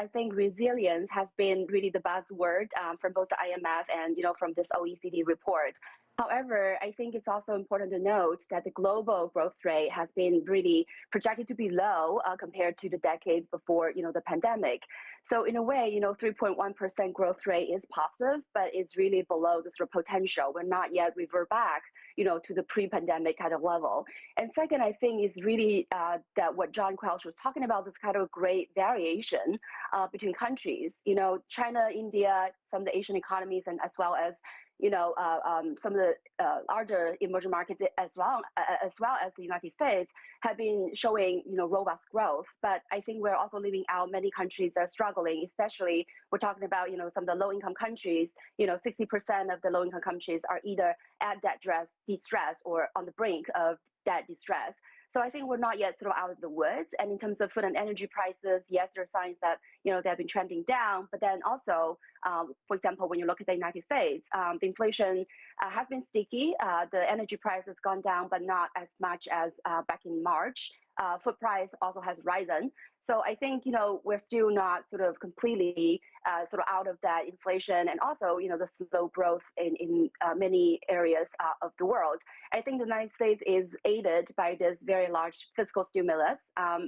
I think resilience has been really the buzzword from both the IMF and from this OECD report. However, I think it's also important to note that the global growth rate has been really projected to be low compared to the decades before, the pandemic. So in a way, 3.1% growth rate is positive, but it's really below the sort of potential. We're not yet revert back, to the pre-pandemic kind of level. And second, I think is really that what John Quelch was talking about, this kind of great variation between countries. China, India, some of the Asian economies, and as well as some of the larger emerging markets as well as the United States have been showing robust growth. But I think we're also leaving out many countries that are struggling, especially we're talking about some of the low-income countries. 60% of the low-income countries are either at debt distress or on the brink of debt distress. So I think we're not yet sort of out of the woods. And in terms of food and energy prices, yes, there are signs that they've been trending down. But then also, for example, when you look at the United States, the inflation has been sticky. The energy price has gone down, but not as much as back in March. Food price also has risen. So I think we're still not sort of completely sort of out of that inflation, and also the slow growth in many areas of the world. I think the United States is aided by this very large fiscal stimulus,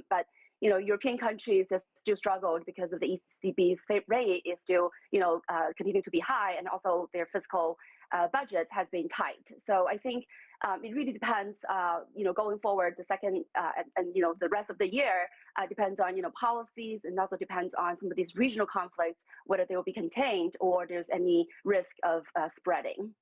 but European countries have still struggled because of the ECB's rate is still continuing to be high, and also their fiscal budget has been tight. So I think it really depends, going forward, the second and the rest of the year depends on policies, and also depends on some of these regional conflicts, whether they will be contained or there's any risk of spreading.